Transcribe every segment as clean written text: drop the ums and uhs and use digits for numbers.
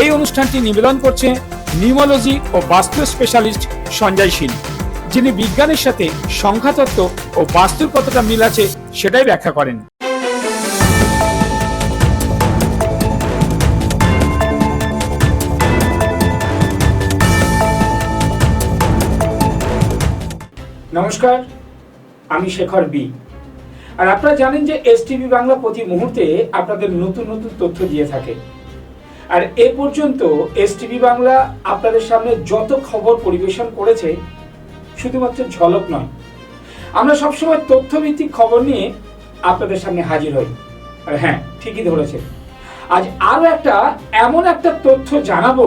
এই অনুষ্ঠানটি নিবেদন করছে নিউমোলজি ও বাস্তু স্পেশালিস্ট সঞ্জয় শীল, যিনি বিজ্ঞানের সাথে সংখ্যাতত্ত্ব ও বাস্তুর কতটা মিল আছে সেটাই ব্যাখ্যা করেন। নমস্কার, আমি শেখর বি। আর আপনারা জানেন যে এসটিভি বাংলা প্রতি মুহূর্তে আপনাদের নতুন নতুন তথ্য দিয়ে থাকে। আর এ পর্যন্ত এসটিভি বাংলা আপনাদের সামনে যত খবর পরিবেশন করেছে শুধুমাত্র ঝলক নয়, আমরা সবসময় তথ্যভিত্তিক খবর নিয়ে আপনাদের সামনে হাজির হই। আর হ্যাঁ, ঠিকই ধরেছে, আজ আরো এমন একটা তথ্য জানাবো,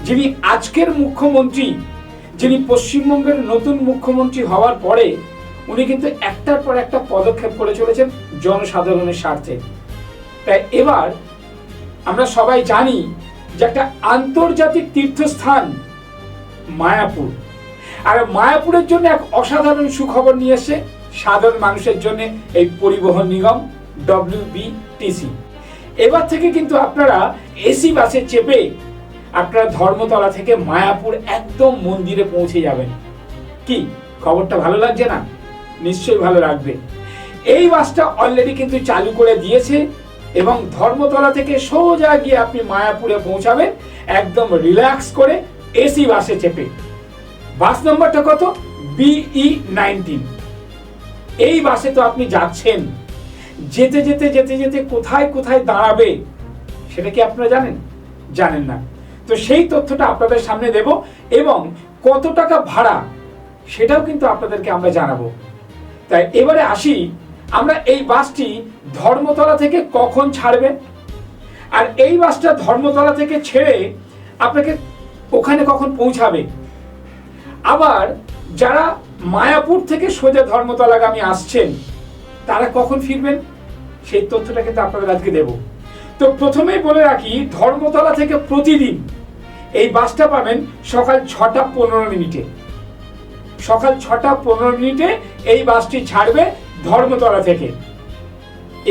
যিনি আজকের মুখ্যমন্ত্রী, যিনি পশ্চিমবঙ্গের নতুন মুখ্যমন্ত্রী হওয়ার পরে উনি কিন্তু একটার পর একটা পদক্ষেপ করে চলেছেন জনসাধারণের স্বার্থে। তাই এবার আমরা সবাই জানি যে একটা আন্তর্জাতিক তীর্থস্থান মায়াপুর, আর মায়াপুরের জন্য এক অসাধারণ সুখবর নিয়ে এসে সাধারণ মানুষের জন্য এই পরিবহন নিগম WBTC। এবার থেকে কিন্তু আপনারা এসি বাসে চেপে আপনারা ধর্মতলা থেকে মায়াপুর একদম মন্দিরে পৌঁছে যাবেন। কি খবরটা ভালো লাগছে না? নিশ্চয়ই ভালো লাগবে। এই বাসটা অলরেডি কিন্তু চালু করে দিয়েছে এবং ধর্মতলা থেকে সোজা গিয়ে আপনি মায়াপুরে পৌঁছাবেন একদম রিল্যাক্স করে এসি বাসে চেপে। বাস নম্বরটা কত? BE19। এই বাসে তো আপনি যাচ্ছেন, যেতে যেতে যেতে যেতে কোথায় কোথায় দাঁড়াবে সেটা কি আপনারা জানেন? জানেন না। তো সেই তথ্যটা আপনাদের সামনে দেব এবং কত টাকা ভাড়া সেটাও কিন্তু আপনাদেরকে আমরা জানাবো। তাই এবারে আসি, আমরা এই বাসটি ধর্মতলা থেকে কখন ছাড়বে, আর এই বাসটা ধর্মতলা থেকে ছেড়ে আপনাকে ওখানে কখন পৌঁছাবে, আবার যারা মায়াপুর থেকে সোজা ধর্মতলাগামী আসছেন তারা কখন ফিরবেন, সেই তথ্যটা কিন্তু আপনাদের আজকে দেব। তো প্রথমেই বলে রাখি, ধর্মতলা থেকে প্রতিদিন এই বাসটা পাবেন সকাল 6টা 15 মিনিটে। সকাল 6টা 15 মিনিটে এই বাসটি ছাড়বে ধর্মতলা থেকে।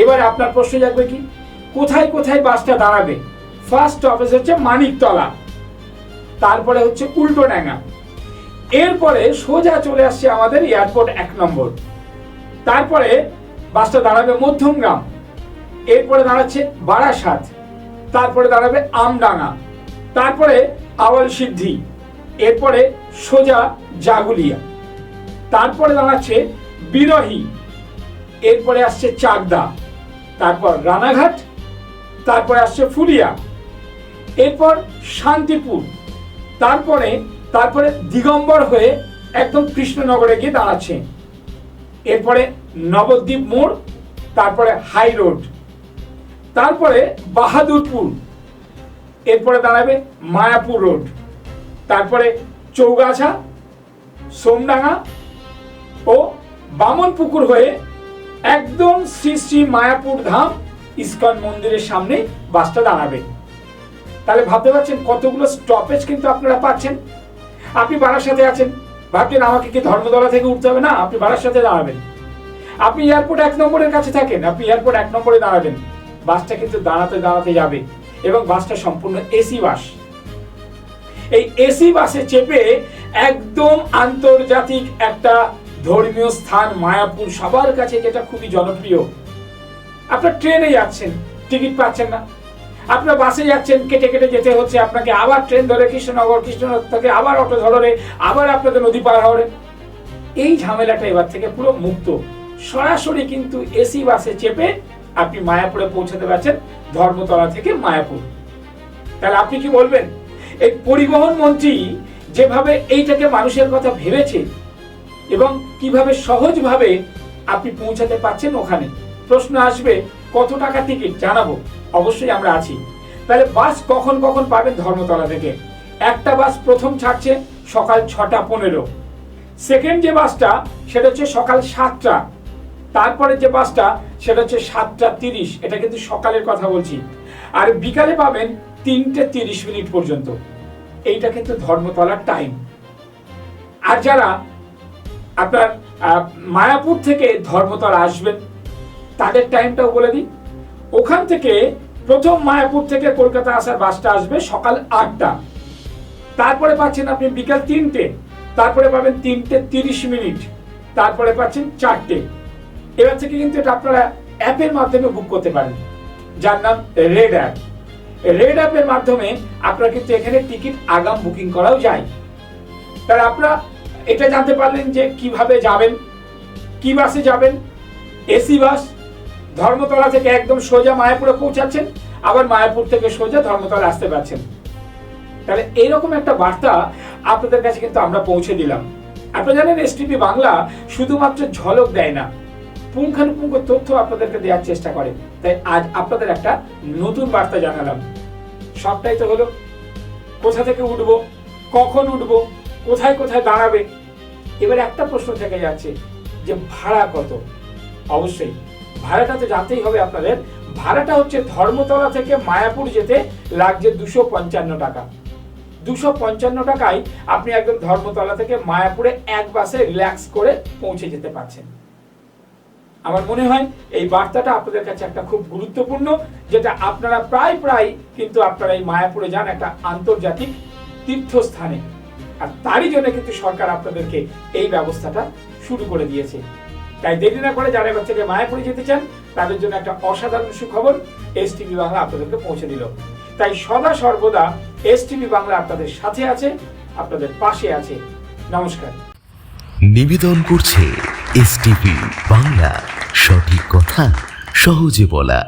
এবারে আপনার প্রশ্ন জাগবে কি, কোথায় কোথায় বাসটা দাঁড়াবে? ফার্স্ট স্টপেজ হচ্ছে মানিকতলা, তারপরে হচ্ছে উল্টোডাঙ্গা, এরপরে সোজা চলে আসছে আমাদের এয়ারপোর্ট 1 নম্বর, তারপরে বাসটা দাঁড়াবে মধ্যমগ্রাম, এরপরে দাঁড়াচ্ছে বারাসাত, তারপরে দাঁড়াবে আমডাঙ্গা, তারপরে আওয়াল সিদ্ধি, এরপরে সোজা জাগুলিয়া, তারপরে দাঁড়াচ্ছে বিরোহী, এরপরে আসছে চাকদা, তারপর রানাঘাট, তারপরে আসছে ফুলিয়া, এরপর শান্তিপুর, তারপরে দিগম্বর হয়ে একদম কৃষ্ণনগরে গিয়ে দাঁড়াচ্ছে, এরপরে নবদ্বীপ মোড়, তারপরে হাই রোড, তারপরে বাহাদুরপুর, এরপরে দাঁড়াবে মায়াপুর রোড, তারপরে চৌগাছা, সোমডাঙ্গা ও বামনপুকুর হয়ে একদম শ্রী শ্রী মায়াপুর ধাম ইস্কন মন্দিরের সামনে বাসটা দাঁড়াবে। তাহলে ভাবতে পারছেন কতগুলো স্টপেজ কিন্তু আপনারা পাচ্ছেন। আপনি বারাসাতে আছেন, ভাবছেন আমাকে কি ধর্মতলা থেকে উঠতে হবে? না, আপনি বারাসাতে দাঁড়াবেন। আপনি এয়ারপোর্ট 1 নম্বরের কাছে থাকেন, আপনি এয়ারপোর্ট 1 নম্বরে দাঁড়াবেন। বাসটা কিন্তু দাঁড়াতে দাঁড়াতে যাবে এবং বাসটা সম্পূর্ণ এসি বাস। এই এসি বাসে চেপে একদম আন্তর্জাতিক একটা ধর্মীয় স্থান মায়াপুর, সবার কাছে যেটা খুবই জনপ্রিয়। আপনার ট্রেনে যাচ্ছেন, টিকিট পাচ্ছেন না, আপনার বাসে যাচ্ছেন, কেটে কেটে যেতে হচ্ছে আপনাকে, আবার ট্রেন ধরে কৃষ্ণনগর থেকে আবার অটো ধরে আবার আপনাকে নদী পার হওয়ার এই ঝামেলাটা এবার থেকে পুরো মুক্ত। সরাসরি কিন্তু এসি বাসে চেপে আপনি মায়াপুরে পৌঁছাতে পারছেন ধর্মতলা থেকে মায়াপুর। তাহলে আপনি কি বলবেন, এই পরিবহন মন্ত্রী যেভাবে এইটাকে মানুষের কথা ভেবেছে এবং কিভাবে সহজভাবে আপনি পৌঁছাতে পারছেন ওখানে? প্রশ্ন আসবে কত টাকা টিকিট, জানাবো, অবশ্যই আমরা আছি। তাহলে বাস কখন কখন পাবেন ধর্মতলা থেকে? একটা বাস প্রথম ছাড়ছে সকাল 6টা 15, সেকেন্ড যে বাসটা সেটা হচ্ছে সকাল 7টা, তারপরে যে বাসটা সেটা হচ্ছে 7টা 30, এটা কিন্তু সকালের কথা বলছি, আর বিকালে পাবেন 3টে 30 মিনিট পর্যন্ত। এইটা কিন্তু ধর্মতলার টাইম। আর যারা আপনার মায়াপুর থেকে ধর্মতলা আসবেন তাদের টাইমটাও বলে দিই। ওখান থেকে প্রথম মায়াপুর থেকে কলকাতা আসার বাসটা আসবে সকাল 8টা, তারপরে পাচ্ছেন আপনি বিকাল 3টে, তারপরে পাবেন 3:30, তারপরে পাচ্ছেন 4টে। এবার থেকে কিন্তু এটা আপনারা অ্যাপের মাধ্যমে বুক করতে পারেন, যার নাম রেড অ্যাপ। রেড অ্যাপের মাধ্যমে আপনারা কিন্তু এখানে টিকিট আগাম বুকিং করাও যায়। তাহলে আপনারা এটা জানতে পারলেন যে কিভাবে যাবেন, কি বাসে যাবেন। এসি বাস ধর্মতলা থেকে একদম সোজা মায়াপুরে পৌঁছাচ্ছেন, আবার মায়াপুর থেকে সোজা ধর্মতলা আসতে পারছেন। তাহলে এইরকম একটা বার্তা আপনাদের কাছে কিন্তু আমরা পৌঁছে দিলাম। আপনারা জানেন এসটিভি বাংলা শুধুমাত্র ঝলক দেয় না, পুঙ্খানুপুঙ্খ তথ্য আপনাদেরকে দেওয়ার চেষ্টা করে। তাই আজ আপনাদের একটা নতুন বার্তা জানালাম। সবটাই তো হলো কোথা থেকে উঠবো, কখন উঠবো, কোথায় কোথায় দাঁড়াবে। এবার একটা প্রশ্ন থেকে যাচ্ছে যে ভাড়া কত। অবশ্যই ভাড়াটা তো জানতেই হবে আপনাদের। ভাড়াটা হচ্ছে ধর্মতলা থেকে মায়াপুর যেতে লাগছে 255 টাকা। 255 টাকায় আপনি একদম ধর্মতলা থেকে মায়াপুরে এক বাসে রিল্যাক্স করে পৌঁছে যেতে পারছেন। আমার মনে হয় এই বার্তাটা আপনাদের কাছে একটা খুব গুরুত্বপূর্ণ, যেটা আপনারা প্রায় কিন্তু আপনারা এই মায়াপুরে যান একটা আন্তর্জাতিক তীর্থস্থানে, আর তারই জন্য কিন্তু সরকার আপনাদেরকে এই ব্যবস্থাটা শুরু করে দিয়েছে। তাই দেরি না করে যারা এবার থেকে মায়াপুরে যেতে চান তাদের জন্য একটা অসাধারণ সুখবর এসটিভি বাংলা আপনাদেরকে পৌঁছে দিল। তাই সদা সর্বদা এসটিভি বাংলা আপনাদের সাথে আছে, আপনাদের পাশে আছে। নমস্কার। নিবেদন করছে এসটিভি বাংলা, সঠিক কথা সহজে বলা।